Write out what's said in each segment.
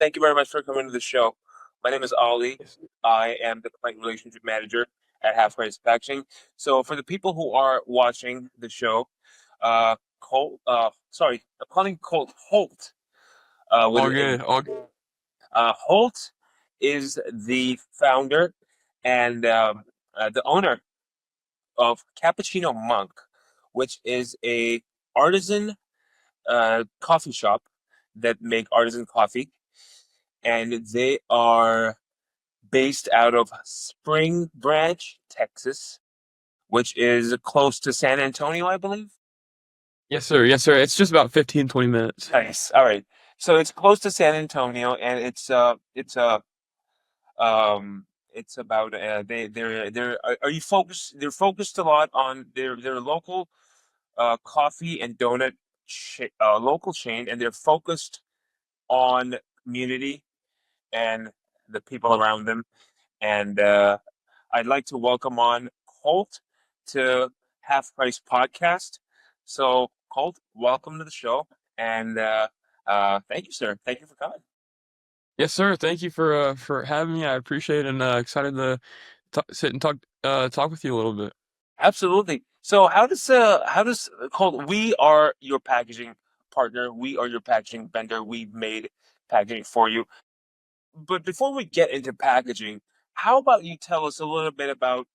Thank you very much for coming to the show. My name is Ollie. I am the client relationship manager at Half Price Packaging. So for the people who are watching the show, I'm calling Colt Holt. With All a good. All good. Holt is the founder and the owner of Cappuccino Monk, which is a artisan coffee shop that make artisan coffee, and they are based out of Spring Branch, Texas, which is close to San Antonio, I believe. Yes, sir. Yes, sir. It's just about 15, 20 minutes. Nice. All right. So it's close to San Antonio, and it's about they're are you focused? They're focused a lot on their local coffee and donut local chain, and they're focused on community and the people around them. And I'd like to welcome on Colt to Half Price Podcast. So, Colt, welcome to the show, and thank you, sir. Thank you for coming. Yes, sir. Thank you for having me. I appreciate it and excited to sit and talk with you a little bit. Absolutely. So, how does Colt? We are your packaging partner. We are your packaging vendor. We've made packaging for you. But before we get into packaging, how about you tell us a little bit about?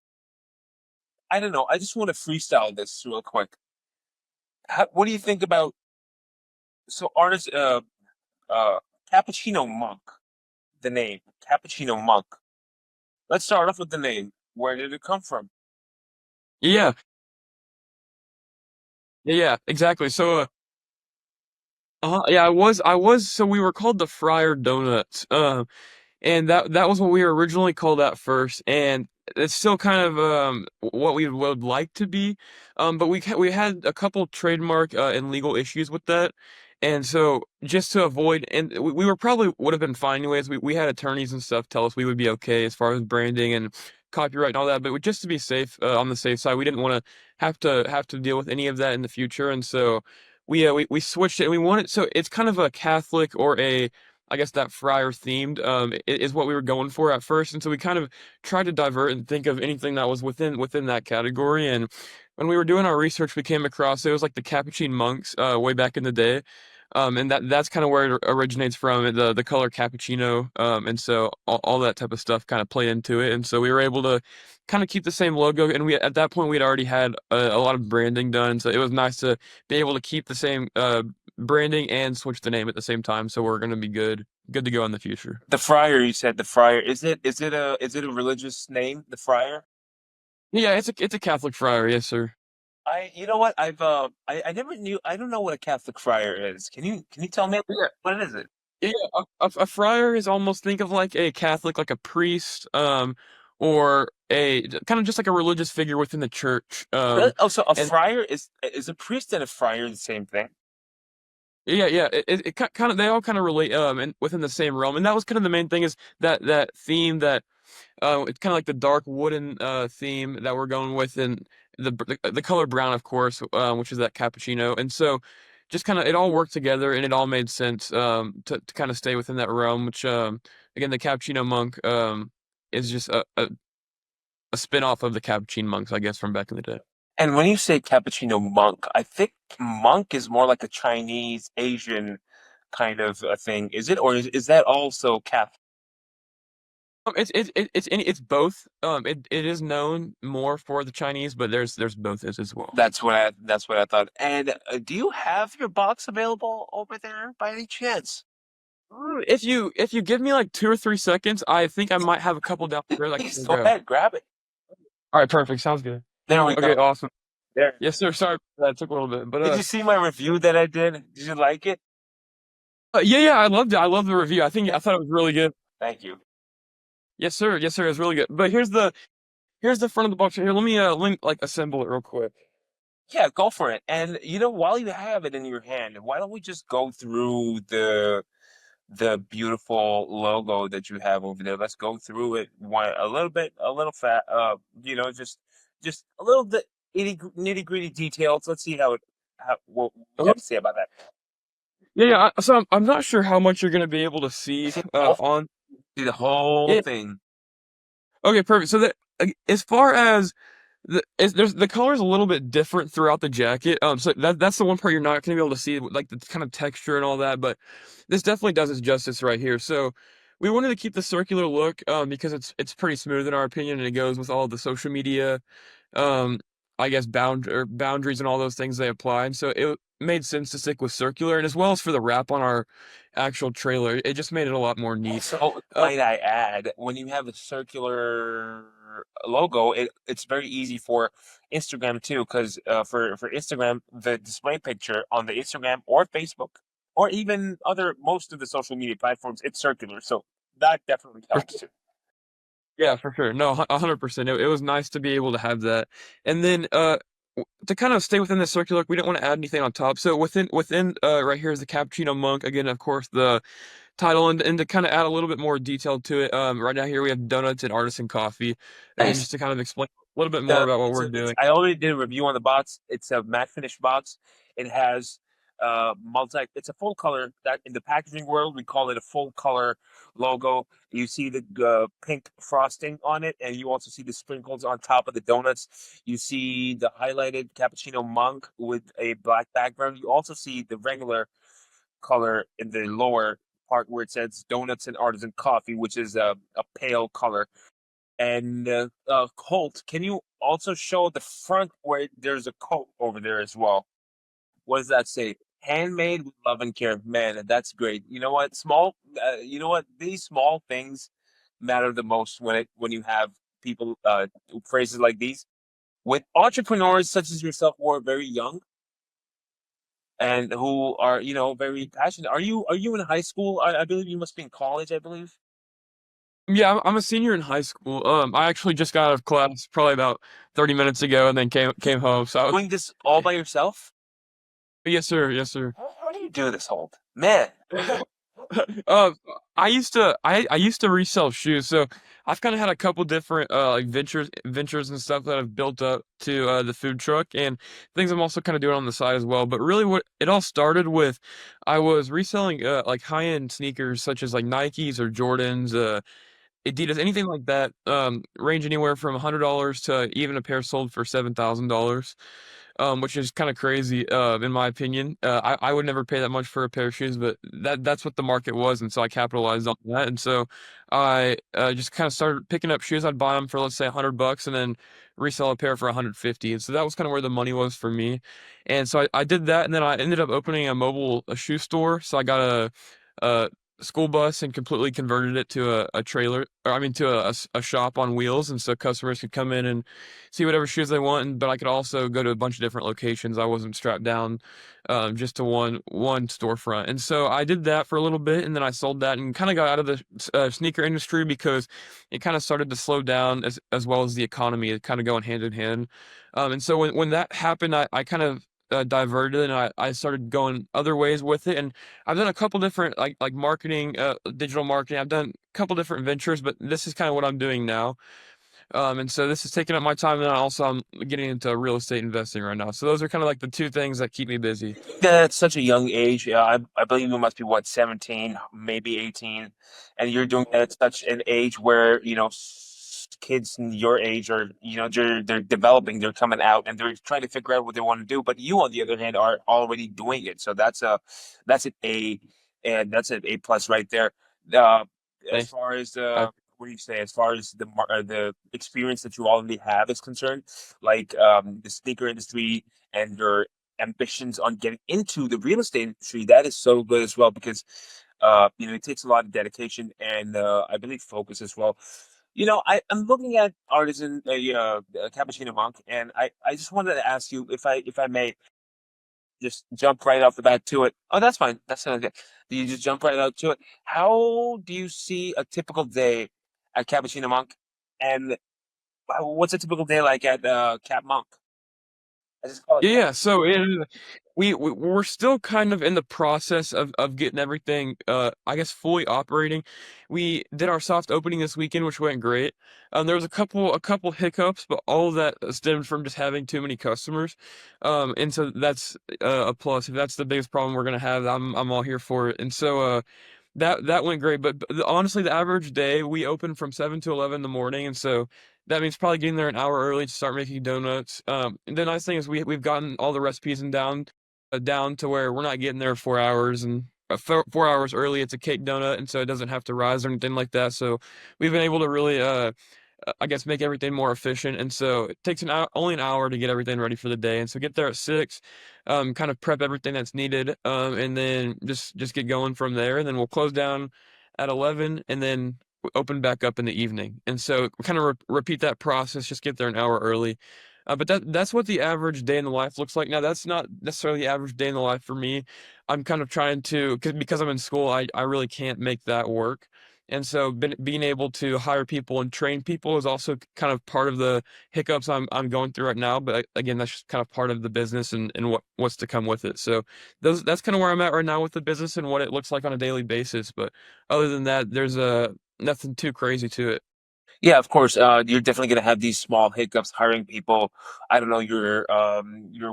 I don't know. I just want to freestyle this real quick. What do you think about artist uh Cappuccino Monk, the name Cappuccino Monk. Let's start off with the name. Where did it come from? Yeah. Yeah. Exactly. Yeah. So we were called the Friar Donuts. And that was what we were originally called at first, and it's still kind of what we would like to be, but we had a couple trademark and legal issues with that, and so just to avoid, and we were probably would have been fine anyways. We had attorneys and stuff tell us we would be okay as far as branding and copyright and all that, but just to be safe on the safe side, we didn't want to have to deal with any of that in the future, and so we switched it. And we wanted, so it's kind of a Catholic or a, I guess, that friar themed is what we were going for at first, and so we kind of tried to divert and think of anything that was within that category. And when we were doing our research, we came across it was like the Capuchin monks way back in the day, and that's kind of where it originates from, the color cappuccino, and so all that type of stuff kind of played into it, and so we were able to kind of keep the same logo, and we at that point we'd already had a lot of branding done, so it was nice to be able to keep the same branding and switch the name at the same time. So we're gonna be good to go in the future. The Friar, you said the Friar. Is it a religious name, the Friar? Yeah, it's a Catholic friar, yes, sir. You know what? I never knew. I don't know what a Catholic Friar is. Can you tell me Yeah, what is it? yeah. A friar is almost, think of like a Catholic, like a priest, or a kind of just like a religious figure within the church. Really? Oh, so a And friar is a priest and a friar the same thing? yeah, yeah, it kind of, they all kind of relate and within the same realm. And that was kind of the main thing, is that theme, that it's kind of like the dark wooden theme that we're going with, and the color brown, of course, which is that cappuccino. And so just kind of it all worked together, and it all made sense to kind of stay within that realm. Which again, the Cappuccino Monk is just a spin-off of the Capuchin monks, I guess, from back in the day. And when you say cappuccino monk, I think monk is more like a Chinese Asian kind of a thing, is it? Or is that also Catholic? It's both. It is known more for the Chinese, but there's both as well. That's what I thought. And do you have your box available over there by any chance? If you give me like 2 or 3 seconds, I think I might have a couple down there that I Please can go grab. ahead, grab it. All right, perfect. Sounds good. There we Okay, go. awesome. There. Yes, sir. Sorry, that took a little bit, but Did you see my review that I did? Did you like it? yeah, yeah, I loved it. I love the review. I thought it was really good. Thank you. Yes, sir. Yes, sir. It was really good. But here's the front of the box right here. Let me like assemble it real quick. Yeah, go for it. And while you have it in your hand, why don't we just go through the beautiful logo that you have over there? Let's go through it one a little bit, a little fat. Just a little bit nitty gritty details. Let's see how what you Okay. have to say about that. Yeah, yeah. So I'm not sure how much you're gonna be able to see See the whole, on. see the whole Yeah. thing. Okay, perfect. So that as far as there's the color's a little bit different throughout the jacket. So that's the one part you're not gonna be able to see, like the kind of texture and all that. But this definitely does its justice right here. So we wanted to keep the circular look, because it's pretty smooth in our opinion, and it goes with all the social media, um, I guess boundaries and all those things they apply. And so it made sense to stick with circular, and as well as for the wrap on our actual trailer, it just made it a lot more neat. Also, Um, might I add, when you have a circular logo, it's very easy for Instagram too, because for Instagram, the display picture on the Instagram or Facebook or even other most of the social media platforms, it's circular, so that definitely helps too. Yeah, for sure. No, 100%. It was nice to be able to have that. And then to kind of stay within the circular, we don't want to add anything on top. So within right here is the Cappuccino Monk. Again, of course, the title, and to kind of add a little bit more detail to it. Right now here we have donuts and artisan coffee. Again, Nice. just to kind of explain a little bit more about what we're It's doing. I already did a review on the box. It's a matte finish box. It has it's a full color that in the packaging world we call it a full color logo. You see the pink frosting on it, and you also see the sprinkles on top of the donuts. You see the highlighted cappuccino monk with a black background. You also see the regular color in the lower part where it says donuts and artisan coffee, which is a pale color. And Holt, can you also show the front where there's a coat over there as well? What does that say? Handmade with love and care. Man, that's great. You know what? You know what? These small things matter the most when you have people phrases like these with entrepreneurs such as yourself who are very young and who are very passionate. Are you in high school? I believe you must be in college. I believe Yeah, I'm a senior in high school. I actually just got out of class probably about 30 minutes ago, and then came home. So doing this all by yourself. yes, sir. Yes, sir. How do you do this, Holt? Man. Uh, I used to resell shoes, so I've kind of had a couple different like ventures and stuff that I've built up to the food truck, and things I'm also kind of doing on the side as well. But really, what it all started with, I was reselling like high-end sneakers such as like Nikes or Jordans, Adidas, anything like that, range anywhere from $100 to even a pair sold for $7,000, which is kind of crazy, in my opinion. I would never pay that much for a pair of shoes, but that's what the market was, and so I capitalized on that. And so I just kind of started picking up shoes. I'd buy them for let's say $100, and then resell a pair for 150. And so that was kind of where the money was for me. And so I did that, and then I ended up opening a shoe store. So I got a school bus and completely converted it to a trailer, or I mean to a shop on wheels, and so customers could come in and see whatever shoes they want. But I could also go to a bunch of different locations. I wasn't strapped down just to one storefront. And so I did that for a little bit, and then I sold that and kind of got out of the sneaker industry because it kind of started to slow down, as well as the economy, it kind of going hand in hand. And so when that happened, I kind of diverted, and I started going other ways with it. And I've done a couple different like marketing, digital marketing. I've done a couple different ventures, but this is kind of what I'm doing now. And so this is taking up my time, and also I'm getting into real estate investing right now. So those are kind of like the two things that keep me busy. That's such a young age. Yeah, I believe you must be what, 17, maybe 18, and you're doing that at such an age where kids in your age are they're developing, they're coming out, and they're trying to figure out what they want to do. But you, on the other hand, are already doing it. So that's an A, and that's an A plus right there. Uh, as Thanks. far as I, what do you say? As far as the experience that you already have is concerned, like the sneaker industry and your ambitions on getting into the real estate industry, that is so good as well because it takes a lot of dedication and I believe focus as well. I'm looking at Artisan Cappuccino Monk, and I just wanted to ask you if I may just jump right off the bat to it. Oh, that's fine. That's okay. Do you just jump right out to it? How do you see a typical day at Cappuccino Monk, and what's a typical day like at Cap Monk? I just call it yeah, Cap. yeah. So it is. we're still kind of in the process of getting everything I guess fully operating. We did our soft opening this weekend, which went great. There was a couple hiccups, but all of that stemmed from just having too many customers. And so that's a plus. If that's the biggest problem we're gonna have, I'm all here for it. And so that went great. But honestly, the average day we open from 7 to 11 in the morning, and so that means probably getting there an hour early to start making donuts. And the nice thing is we've gotten all the recipes and down to where we're not getting there 4 hours and 4 hours early. It's a cake donut, and so it doesn't have to rise or anything like that. So we've been able to really, I guess, make everything more efficient. And so it takes only an hour to get everything ready for the day. And so get there at 6, kind of prep everything that's needed, and then just get going from there. And then we'll close down at 11, and then open back up in the evening. And so we kind of repeat that process. Just get there an hour early. But that's what the average day in the life looks like. Now, that's not necessarily the average day in the life for me. I'm kind of trying to, because I'm in school, I really can't make that work. And so being able to hire people and train people is also kind of part of the hiccups I'm going through right now. But again, that's just kind of part of the business and what's to come with it. So that's kind of where I'm at right now with the business and what it looks like on a daily basis. But other than that, there's nothing too crazy to it. Yeah, of course. You're definitely gonna have these small hiccups hiring people. I don't know. You're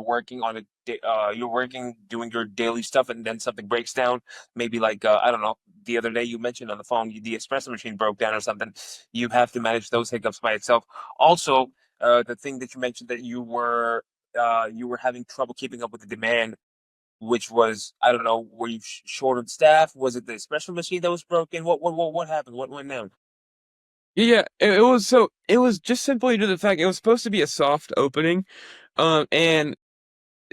working on you're working doing your daily stuff, and then something breaks down. Maybe like I don't know. The other day you mentioned on the phone the espresso machine broke down or something. You have to manage those hiccups by itself. Also, the thing that you mentioned that you were having trouble keeping up with the demand, which was I don't know. Were you short on staff? Was it the espresso machine that was broken? What happened? What went down? Yeah, it was just simply to the fact it was supposed to be a soft opening, and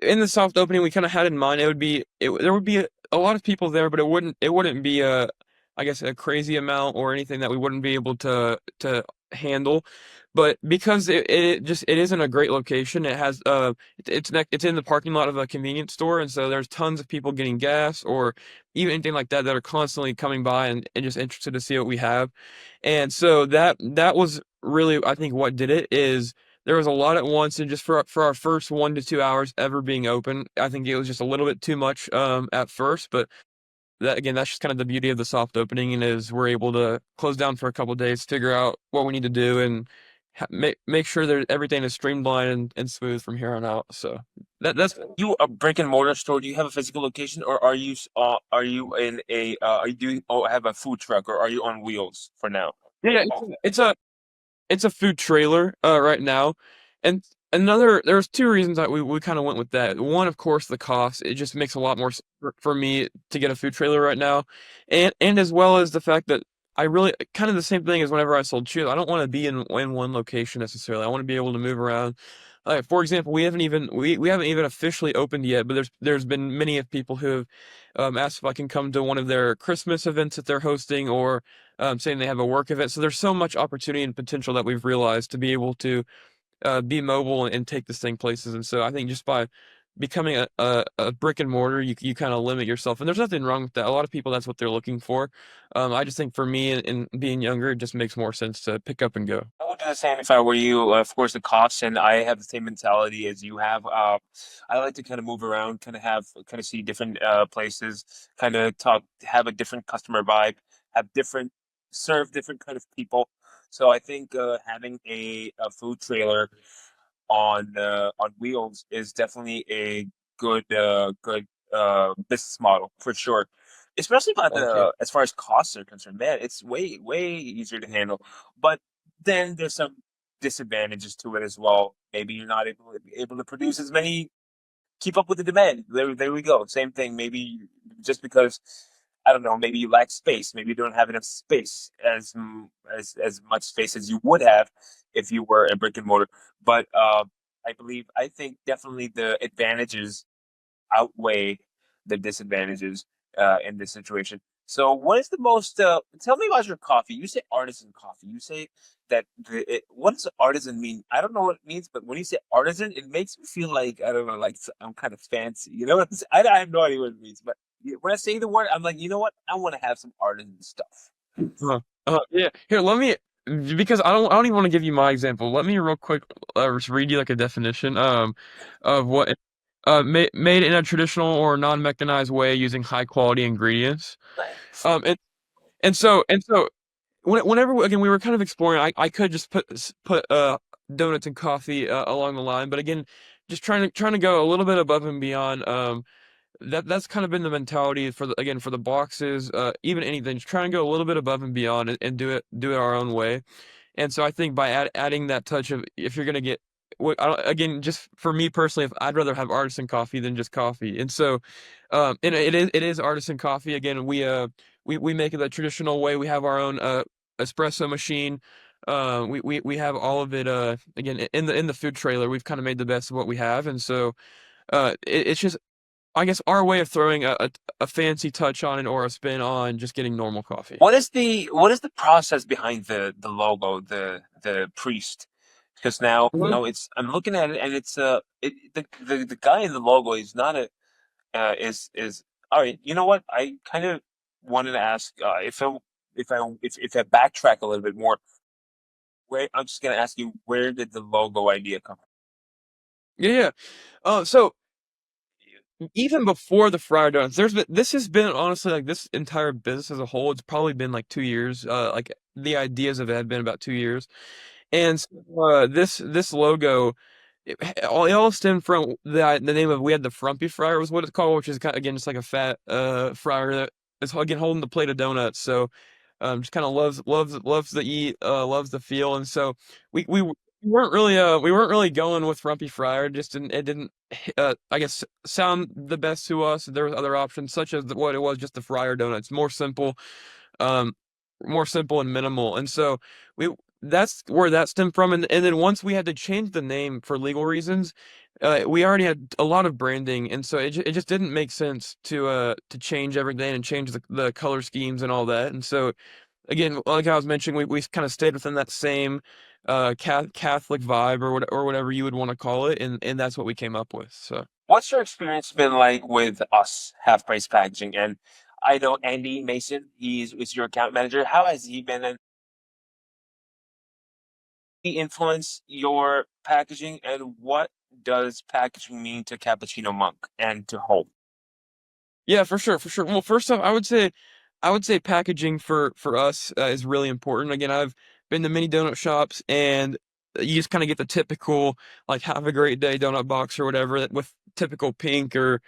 in the soft opening, we kind of had in mind there would be a lot of people there, but it wouldn't be I guess a crazy amount or anything that we wouldn't be able to handle. But because it isn't a great location, it has it's in the parking lot of a convenience store, and so there's tons of people getting gas or even anything like that that are constantly coming by and just interested to see what we have. And so that was really, I think, what did it is there was a lot at once, and just for our first 1 to 2 hours ever being open, I think it was just a little bit too much at first. But that again, that's just kind of the beauty of the soft opening, and is we're able to close down for a couple of days, figure out what we need to do, and make sure that everything is streamlined and smooth from here on out. So that's You a brick and mortar store? Do you have a physical location, or are you in a are you doing oh have a food truck, or are you on wheels for now? yeah, it's a food trailer right now. And there's two reasons that we kind of went with that. One, of course, the cost. It just makes a lot more sense for me to get a food trailer right now. And as well as the fact that I really kind of the same thing as whenever I sold shoes. I don't want to be in one location necessarily. I want to be able to move around. For example, we haven't even officially opened yet, but there's been many of people who have asked if I can come to one of their Christmas events that they're hosting, or saying they have a work event. So there's so much opportunity and potential that we've realized to be able to be mobile and take this thing places. And so I think just by becoming a brick and mortar, you kind of limit yourself. And there's nothing wrong with that. A lot of people, that's what they're looking for. I just think for me and being younger, it just makes more sense to pick up and go. I would do the same if I were you. Of course, the cost, and I have the same mentality as you have. I like to kind of move around, kind of see different places, kind of talk, have a different customer vibe, have different, serve different kind of people. So I think having a food trailer on wheels is definitely a good business model for sure. Especially by Thank you. the as far as costs are concerned, man, it's way easier to handle. But then there's some disadvantages to it as well. Maybe you're not able to produce as many, keep up with the demand. There we go. Same thing. Maybe just because I don't know, maybe you lack space. Maybe you don't have enough space as much space as you would have if you were a brick and mortar. But I think definitely the advantages outweigh the disadvantages in this situation. So, what is the most? Tell me about your coffee. You say artisan coffee. You say that what does artisan mean? I don't know what it means, but when you say artisan, it makes me feel like I don't know, like I'm kind of fancy. You know what I'm saying? I have no idea what it means, but when I say the word, I'm like, you know what? I want to have some artisan stuff. Uh, yeah. Here, let me, because I don't even want to give you my example. Let me real quick just read you like a definition of what. Made in a traditional or non-mechanized way using high quality ingredients. Nice. Um, and and so whenever again we were kind of exploring, I could just put donuts and coffee along the line, but again, just trying to go a little bit above and beyond. That's kind of been the mentality for the again for the boxes, even anything, just trying to go a little bit above and beyond and do it our own way. And so I think by adding that touch of if you're gonna get again, just for me personally, if I'd rather have artisan coffee than just coffee. And so, and it is artisan coffee. Again, we make it the traditional way. We have our own espresso machine. We have all of it. Again, in the food trailer, we've kind of made the best of what we have. And so, it's just I guess our way of throwing a fancy touch on it or a spin on just getting normal coffee. What is the process behind the logo, the priest? Because now, Well, it's I'm looking at it and it's the guy in the logo is not a is all right. You know what? I kind of wanted to ask if I backtrack a little bit more. Where I'm just gonna ask you, where did the logo idea come from? yeah, yeah. So even before the Friar Donuts, this has been honestly like this entire business as a whole. It's probably been like 2 years. Like the ideas of it have been about 2 years, and so, this logo. It all stemmed from the name of we had the Frumpy Fryer was what it's called, which is kind of, again just like a fat fryer that is again holding the plate of donuts. So just kind of loves to eat, loves the feel, and so we weren't really going with Frumpy Fryer. It didn't I guess sound the best to us. There was other options such as what it was just the fryer donuts, um, more simple and minimal. And so we that's where that stemmed from. And then once we had to change the name for legal reasons, we already had a lot of branding, and so it just didn't make sense to change everything and change the color schemes and all that. And so again, like I was mentioning, we kind of stayed within that same Catholic vibe or whatever you would want to call it, and that's what we came up with. So. What's your experience been like with us, Half Price Packaging? And I know Andy Mason, he's is your account manager. How has he been, and he influence your packaging? And what does packaging mean to Cappuccino Monk and to Holt? Yeah, for sure, for sure. Well, first off, I would say packaging for us is really important. Again, I've been to many donut shops, and you just kind of get the typical like "Have a great day" donut box or whatever with typical pink or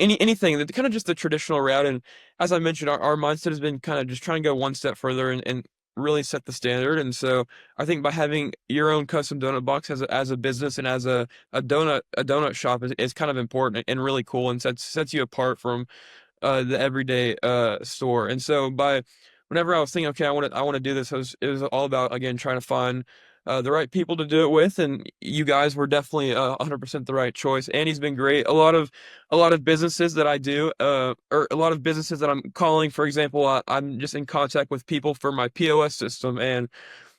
anything that kind of just the traditional route. And as I mentioned, our mindset has been kind of just trying to go one step further and really set the standard. And so I think by having your own custom donut box as a business and as a donut shop is kind of important and really cool and sets you apart from the everyday store. And so by whenever I was thinking, okay, I want to do this, it was all about again trying to find the right people to do it with, and you guys were definitely 100% the right choice. Andy's been great. A lot of businesses that I do, or a lot of businesses that I'm calling, for example, I'm just in contact with people for my POS system, and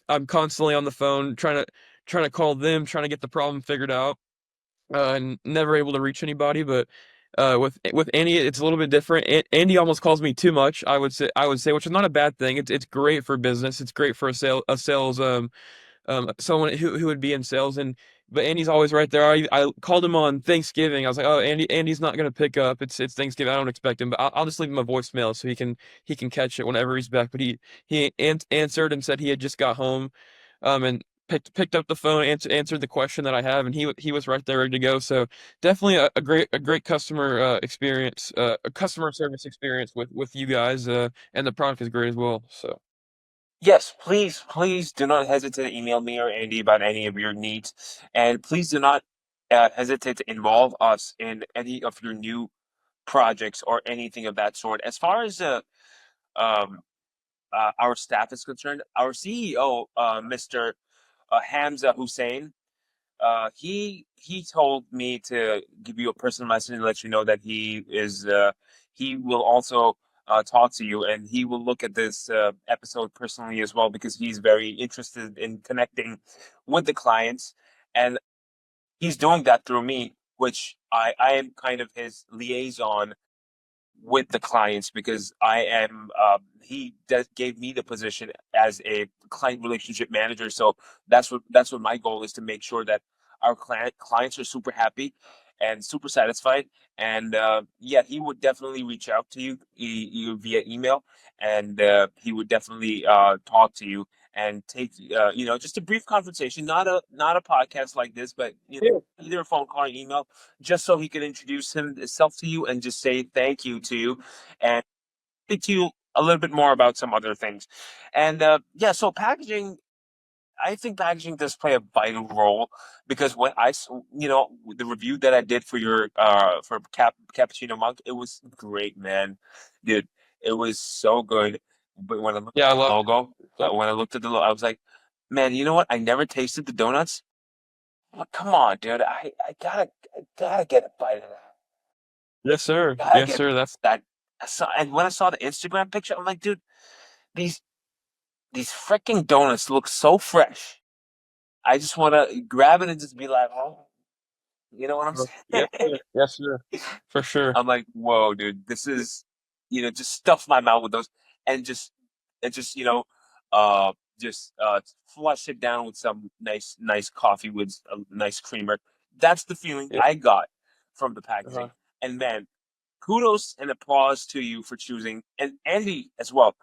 I'm constantly on the phone trying to call them, trying to get the problem figured out, and never able to reach anybody. But with Andy, it's a little bit different. Andy almost calls me too much. I would say, which is not a bad thing. It's great for business. It's great for a sales someone who would be in sales. And but Andy's always right there. I called him on Thanksgiving. I was like, oh, Andy's not gonna pick up. It's Thanksgiving. I don't expect him, but I'll just leave him a voicemail so he can catch it whenever he's back. But he answered and said he had just got home, and picked up the phone, answered the question that I have, and he was right there ready to go. So definitely a great customer experience, a customer service experience with you guys, and the product is great as well. So. Yes, please do not hesitate to email me or Andy about any of your needs. And please do not hesitate to involve us in any of your new projects or anything of that sort. As far as um, our staff is concerned, our CEO, Mr. Hamza Hussein, he told me to give you a personal message and let you know that he will also talk to you, and he will look at this episode personally as well, because he's very interested in connecting with the clients, and he's doing that through me, which I am kind of his liaison with the clients, because I am gave me the position as a client relationship manager. So that's what my goal is, to make sure that our clients are super happy, and super satisfied. And yeah, he would definitely reach out to you, via email, and he would definitely talk to you and take just a brief conversation, not a podcast like this, but Yeah. either a phone call or email, just so he could introduce himself to you and just say thank you to you and speak to you a little bit more about some other things. And yeah, so packaging, I think packaging does play a vital role because when the review that I did for your for Cappuccino Monk, it was great, man, dude. It was so good. But when I looked Yeah, I at the love logo, it. when I looked at the logo, I was like, man, you know what? I never tasted the donuts. But come on, dude. I gotta get a bite of that. Yes, sir. Gotta Yes, get sir. That's that. And when I saw the Instagram picture, I'm like, dude, these these freaking donuts look so fresh. I just want to grab it and just be like, oh, you know what I'm yes, saying? sir. Yes, sir. For sure. I'm like, whoa, dude, this is, just stuff my mouth with those and just, uh, flush it down with some nice coffee with a nice creamer. That's the feeling Yeah. I got from the Uh-huh. packaging. And man, kudos and applause to you for choosing, and Andy as well,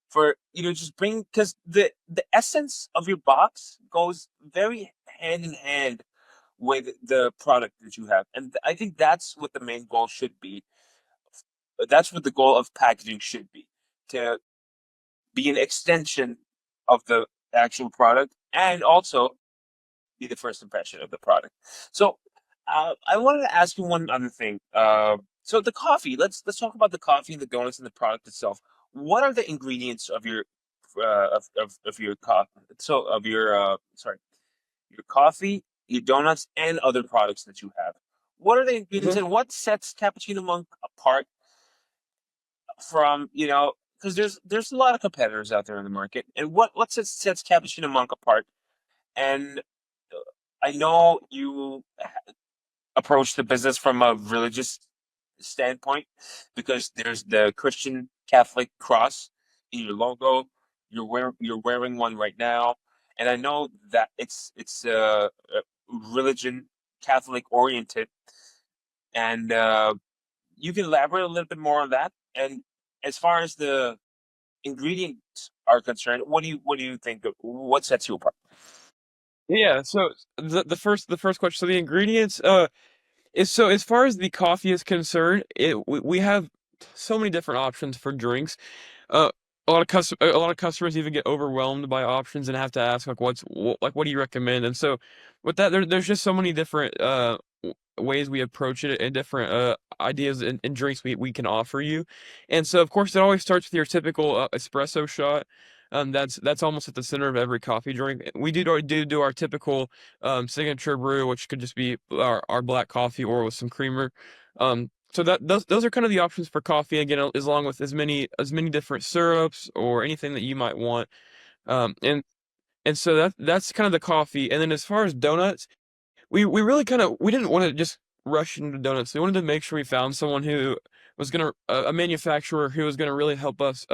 for just bring, because the essence of your box goes very hand in hand with the product that you have, and I think that's what the main goal should be. That's what the goal of packaging should be, to be an extension of the actual product and also be the first impression of the product. So I wanted to ask you one other thing. So the coffee. Let's talk about the coffee and the donuts and the product itself. What are the ingredients of your of your coffee? So of your your coffee, your donuts, and other products that you have. What are the ingredients, Mhm. and what sets Cappuccino Monk apart from Because there's a lot of competitors out there in the market, and what sets Cappuccino Monk apart? And I know you approach the business from a religious standpoint because there's the Christian Catholic cross in your logo. You're wearing one right now, and I know that it's religion Catholic oriented, and you can elaborate a little bit more on that. And as far as the ingredients are concerned, what do you think? What sets you apart? Yeah, so the first question, so the ingredients, is so as far as the coffee is concerned, we have so many different options for drinks. Uh, a lot of customers even get overwhelmed by options and have to ask like like what do you recommend? And so with that, there's just so many different ways we approach it and different ideas and drinks we can offer you. And so of course it always starts with your typical espresso shot. That's almost at the center of every coffee drink. We do our typical signature brew, which could just be our black coffee or with some creamer. So those are kind of the options for coffee again, as long with as many different syrups or anything that you might want. Um, and and so that's kind of the coffee. And then as far as donuts, we really kind of we didn't want to just rush into donuts. We wanted to make sure we found someone who was gonna a manufacturer who was gonna really help us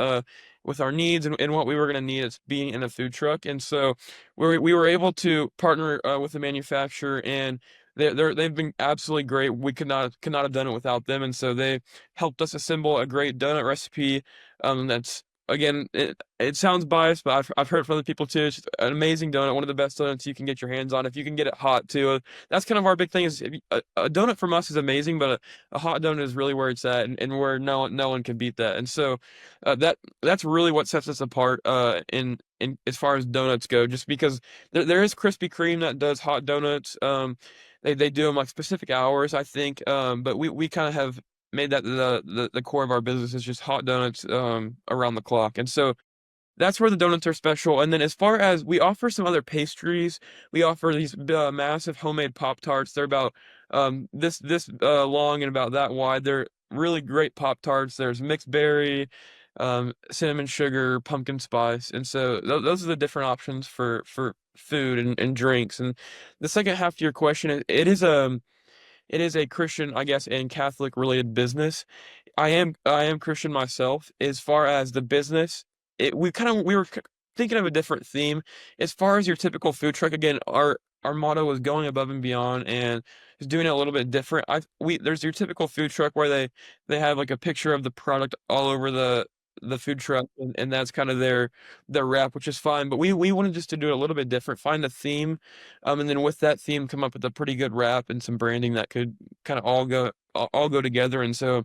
with our needs and what we were gonna need as being in a food truck. And so we were able to partner with a manufacturer, and they've been absolutely great. We could not have done it without them, and so they helped us assemble a great donut recipe. That's again, it sounds biased, but I've heard from other people too. It's just an amazing donut, one of the best donuts you can get your hands on. If you can get it hot too, that's kind of our big thing. Is a donut from us is amazing, but a hot donut is really where it's at, and where no one can beat that. And so that's really what sets us apart. In as far as donuts go, just because there is Krispy Kreme that does hot donuts. They do them like specific hours, I think. But we kind of have made that the core of our business is just hot donuts around the clock. And so that's where the donuts are special. And then as far as we offer some other pastries, we offer these massive homemade Pop Tarts. They're about this long and about that wide. They're really great Pop Tarts. There's mixed berry, cinnamon sugar, pumpkin spice, and so those are the different options for food and drinks. And the second half to your question, it is a Christian, I guess, and Catholic related business. I am Christian myself. As far as the business, we were thinking of a different theme. As far as your typical food truck, again, our motto was going above and beyond and just doing it a little bit different. I we There's your typical food truck where they have like a picture of the product all over the food truck, and that's kind of their wrap, which is fine. But we wanted just to do it a little bit different, find a theme, and then with that theme come up with a pretty good wrap and some branding that could kind of all go together. And so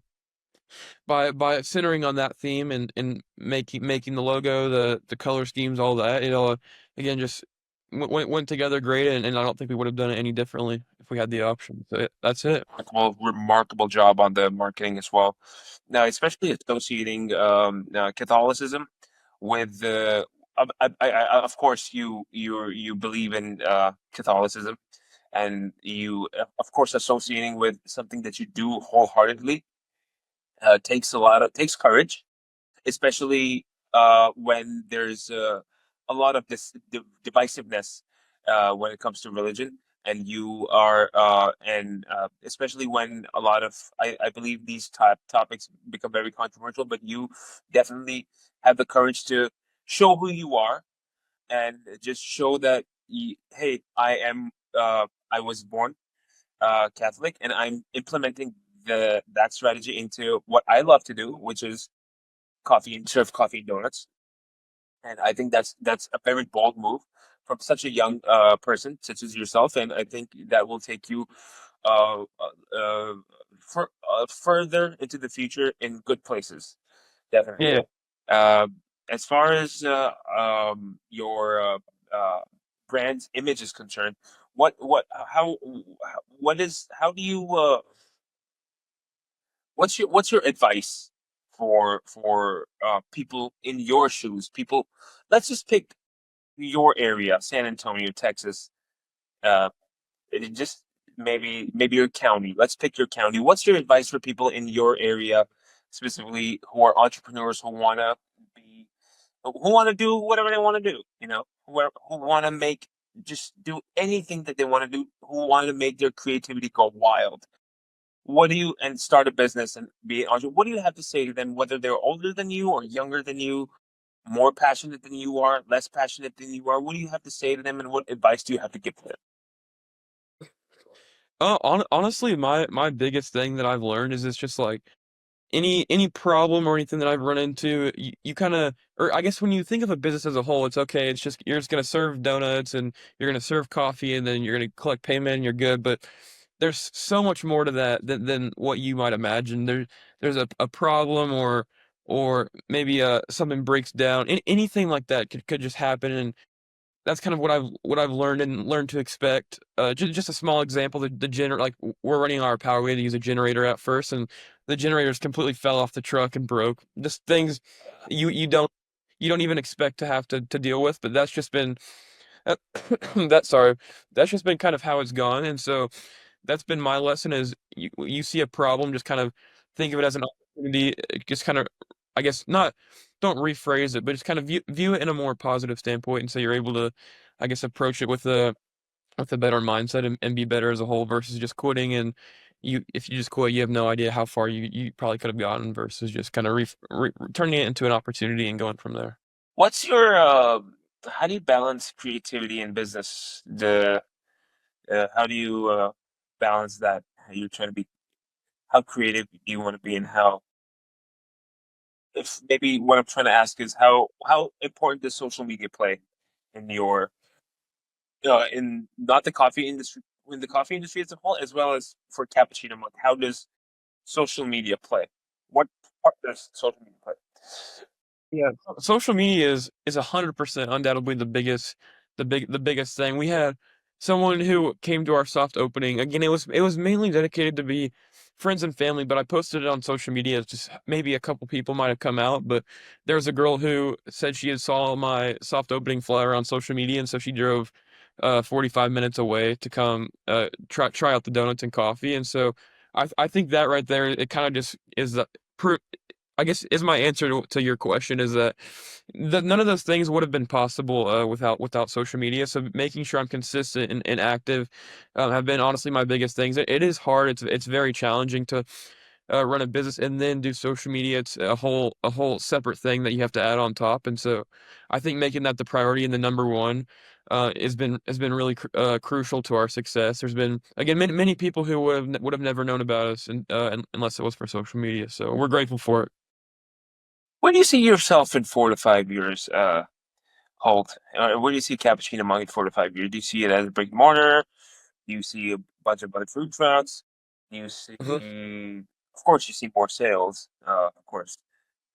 by centering on that theme and making the logo, the color schemes, all that, it all again just went together great, and I don't think we would have done it any differently if we had the option. So that's it. Remarkable job on the marketing as well. Now, especially associating Catholicism with the, of course, you believe in Catholicism, and you, of course, associating with something that you do wholeheartedly takes courage, especially when there's a lot of this divisiveness when it comes to religion, and you are and especially when a lot of I believe these topics become very controversial, but you definitely have the courage to show who you are and just show that hey, I was born Catholic, and I'm implementing the that strategy into what I love to do, which is coffee and serve coffee and donuts. And I think that's a very bold move from such a young person such as yourself, and I think that will take you uh, uh, uh, further into the future in good places, definitely. Yeah. Uh, as far as your brand's image is concerned, what is how do you what's your advice for people in your shoes? People, let's just pick your area, San Antonio, Texas. Uh, just maybe your county. Let's pick your county. What's your advice for people in your area, specifically who are entrepreneurs who be who want to do whatever they want to do? You know, who want to make just do anything that they want to do. Who want to make their creativity go wild. What do you and start a business and be an entrepreneur? What do you have to say to them, whether they're older than you or younger than you, more passionate than you are, less passionate than you are? What do you have to say to them, and what advice do you have to give to them? Honestly, my biggest thing that I've learned is it's just like any problem or anything that I've run into, you kind of, or I guess when you think of a business as a whole, it's okay. It's just you're just gonna serve donuts and you're gonna serve coffee and then you're gonna collect payment and you're good. But there's so much more to that than what you might imagine. There's a problem or maybe something breaks down. Anything like that could just happen, and that's kind of what I've learned and learned to expect. Just a small example, the gener like we're running our power. We had to use a generator at first, and the generators completely fell off the truck and broke. Just things you don't even expect to have to deal with. But that's just been that, that sorry, that's just been kind of how it's gone. And so that's been my lesson is you see a problem, just kind of think of it as an opportunity. Just kind of, I guess, not don't rephrase it, but just kind of view it in a more positive standpoint, and so you're able to, I guess, approach it with a better mindset and be better as a whole versus just quitting. And if you just quit, you have no idea how far you probably could have gotten versus just kind of turning it into an opportunity and going from there. What's your how do you balance creativity and business? The how do you balance that? How you're trying to be how creative do you want to be, and how if maybe what I'm trying to ask is how important does social media play in your in not the coffee industry in the coffee industry as a whole, as well as for Cappuccino Monk? How does social media play? What part does social media play? Yeah, social media is 100% undoubtedly the biggest thing. We had someone who came to our soft opening. Again, it was mainly dedicated to be friends and family, but I posted it on social media. It's just maybe a couple people might have come out, but there was a girl who said she had saw my soft opening flyer on social media, and so she drove 45 minutes away to come try out the donuts and coffee. And so I think that right there, it kind of just is the I guess is my answer to your question is that none of those things would have been possible without social media. So making sure I'm consistent and active have been honestly my biggest things. It is hard. It's very challenging to run a business and then do social media. It's a whole separate thing that you have to add on top. And so I think making that the priority and the number one has been really crucial to our success. There's been again many people who would have never known about us unless it was for social media. So we're grateful for it. Where do you see yourself in 4 to 5 years, Holt? Where do you see Cappuccino Monk in 4 to 5 years? Do you see it as a brick and mortar? Do you see a bunch of other food trucks? Do you see, of course, you see more sales, of course.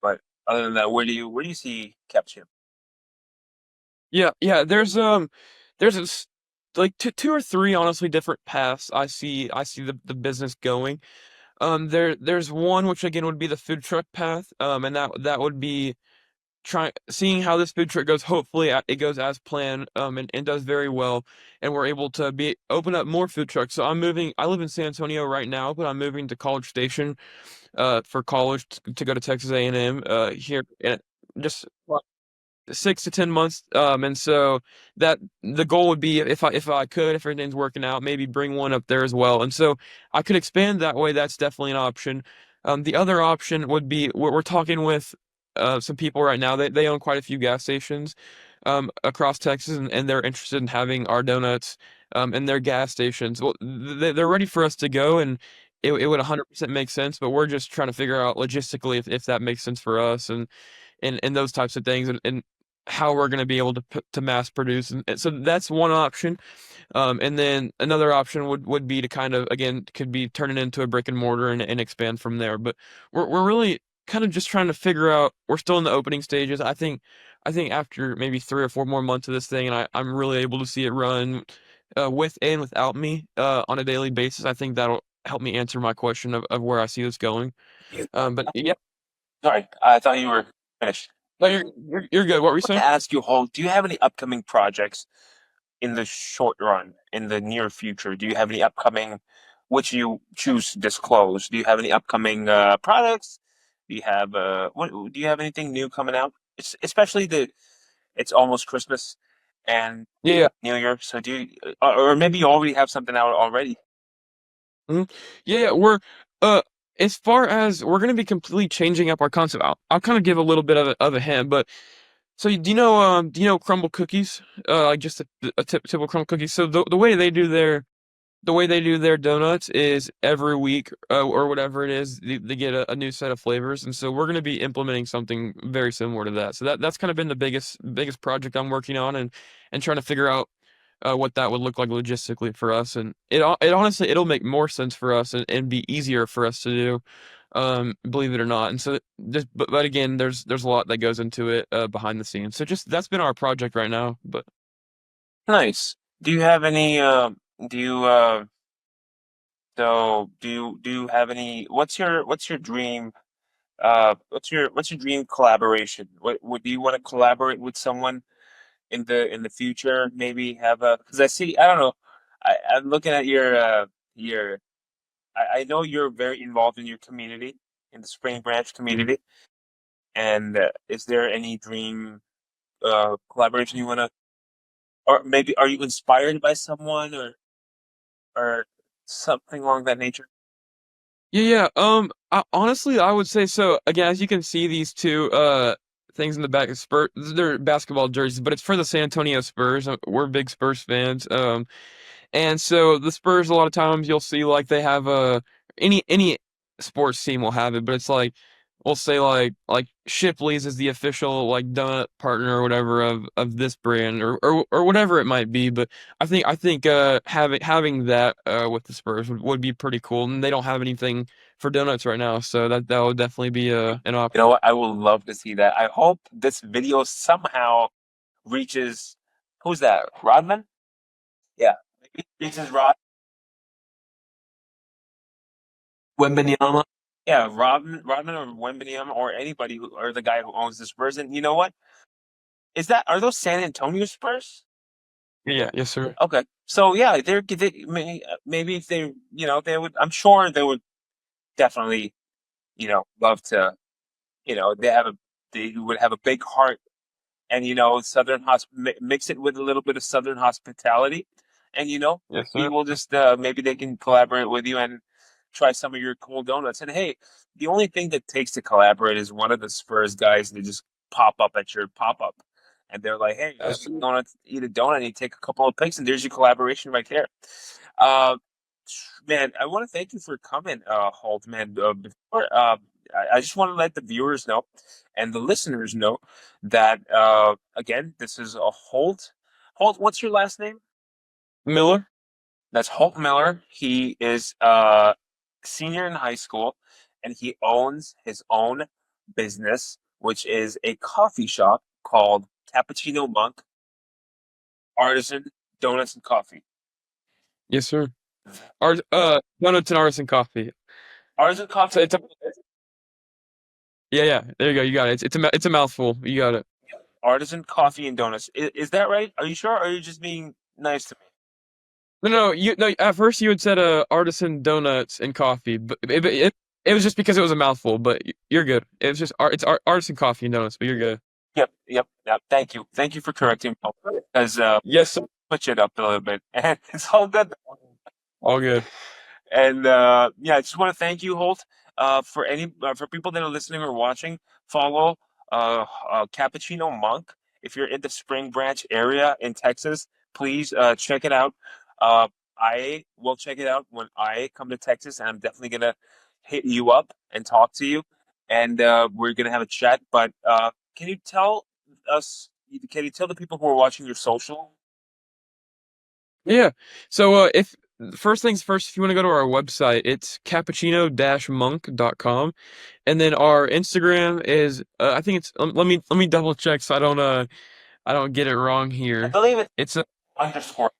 But other than that, where do you see Cappuccino? Yeah, yeah. There's like two or three honestly different paths I see the business going. There's one which again would be the food truck path. And that would be trying seeing how this food truck goes. Hopefully, it goes as planned. And does very well, and we're able to be open up more food trucks. So I'm moving. I live in San Antonio right now, but I'm moving to College Station, for college to go to Texas A&M. Here, and just 6 to 10 months. And so that the goal would be if I could, if everything's working out, maybe bring one up there as well. And so I could expand that way. That's definitely an option. The other option would be we're talking with some people right now. They own quite a few gas stations across Texas, and they're interested in having our donuts in their gas stations. Well, they're ready for us to go, and it would 100% make sense. But we're just trying to figure out logistically if that makes sense for us and those types of things and how we're going to be able to mass produce and so that's one option. And then another option would be to kind of again could be turn it into a brick and mortar and expand from there, but we're really kind of just trying to figure out. We're still in the opening stages. I think after maybe 3 or 4 more months of this thing and I'm really able to see it run with and without me on a daily basis. I think that'll help me answer my question of where I see this going. You, But yeah. sorry, I thought you were finished. No, you're good. What were you I want saying? to ask you, Holt, do you have any upcoming projects in the short run, in the near future? Do you have any upcoming, which you choose to disclose? Do you have any upcoming products? Do you have anything new coming out? Especially it's almost Christmas and Yeah. New Year. So do you, or maybe you already have something out already? Mhm. Yeah, yeah, uh as far as we're gonna be completely changing up our concept. I'll kind of give a little bit of a hint, but so do you know Crumble Cookies? Like just a typical Crumble Cookies. So the way they do their donuts is every week or whatever it is, they get a new set of flavors, and so we're going to be implementing something very similar to that. So that's kind of been the biggest project I'm working on, and trying to figure out what that would look like logistically for us. And it honestly it'll make more sense for us and be easier for us to do, believe it or not. And so just but again, there's a lot that goes into it behind the scenes. So just that's been our project right now. But Nice. Do you have any? Do you? Do you have any? What's your dream? What's your dream collaboration? What do you want to collaborate with someone in the future? Maybe have a because I see I don't know. I'm looking at your. I know you're very involved in your community in the Spring Branch community. And is there any dream collaboration you want to, or maybe are you inspired by someone or something along that nature? yeah, yeah. Honestly, I would say so. Again, as you can see, these two things in the back of Spurs, they're basketball jerseys, but it's for the San Antonio Spurs. We're big Spurs fans. And so the Spurs, a lot of times you'll see like they have any sports team will have it, but it's like we'll say like Shipley's is the official like donut partner or whatever of this brand or whatever it might be. But I think having that with the Spurs would be pretty cool. And they don't have anything for donuts right now, so that would definitely be an You know option. what? I would love to see that. I hope this video somehow reaches, who's that? Rodman? Yeah. Maybe it reaches Wembanyama. Yeah, Rodman or Wembanyama or anybody who or the guy who owns the Spurs. And you know what? Are those San Antonio Spurs? Yeah, yes, sir. Okay. So yeah, maybe if they would, I'm sure they would definitely, love to, they would have a big heart and, mix it with a little bit of Southern hospitality. And, Yes, we sir. will just, maybe they can collaborate with you and try some of your cool donuts. And hey, the only thing that takes to collaborate is one of the Spurs guys to just pop up at your pop up. and they're like, "Hey, let's Absolutely. eat a donut, and you take a couple of pics, and there's your collaboration right there." Uh, Man, I want to thank you for coming, Holt. Man, I just want to let the viewers know and the listeners know that again, this is a Holt. Holt, what's your last name? Miller. That's Holt Miller. He is senior in high school, and he owns his own business, which is a coffee shop called Cappuccino Monk, Artisan Donuts and Coffee. Yes, sir. Donuts and artisan coffee. Artisan Coffee, Yeah, yeah. There you go. You got it. It's a mouthful. You got it. Artisan Coffee and Donuts. Is that right? Are you sure? Or are you just being nice to me? No, no, you no. At first, you had said artisan donuts and coffee, but it was just because it was a mouthful. But you're good. It was just artisan coffee and donuts, but you're good. Yep, yep, yep. Thank you for correcting me because Yes, sir. switch it up a little bit, and it's all good. All good. And yeah, I just want to thank you, Holt. For people that are listening or watching, follow Cappuccino Monk. If you're in the Spring Branch area in Texas, please check it out. Uh, I will check it out when I come to Texas, and I'm definitely gonna hit you up and talk to you, and we're gonna have a chat. But can you tell us? Can you tell the people who are watching your social? Yeah. So if first things first, if you want to go to our website, it's cappuccino-monk.com, and then our Instagram is I think it's let me double check so I don't get it wrong I here. believe it's It's underscore.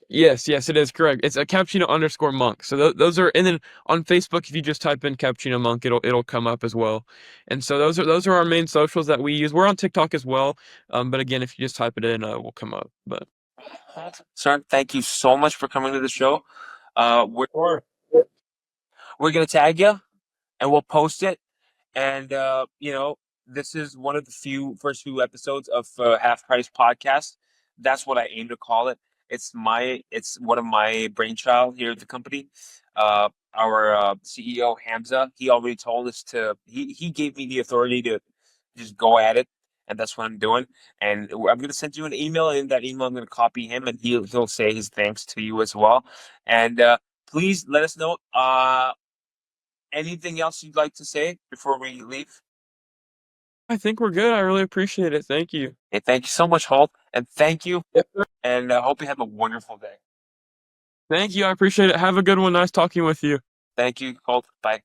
Yes, yes, it is correct. It's a cappuccino underscore monk. So those are, and then on Facebook, if you just type in cappuccino monk, it'll come up as well. And so those are our main socials that we use. We're on TikTok as well. But again, if you just type it in, we'll come up. But Sir, thank you so much for coming to the show. Uh, we're sure. we're gonna tag you and we'll post it. And this is one of the first few episodes of Half Price Podcast. That's what I aim to call it. It's one of my brainchild here at the company. Our CEO Hamza, he already told us he gave me the authority to just go at it, and that's what I'm doing. And I'm going to send you an email, and in that email I'm going to copy him, and he'll say his thanks to you as well. And please let us know. Anything else you'd like to say before we leave? I think we're good. I really appreciate it. Thank you. Hey, thank you so much, Holt, and thank you, Yep, sir. and I hope you have a wonderful day. Thank you. I appreciate it. Have a good one. Nice talking with you. Thank you, Holt. Bye.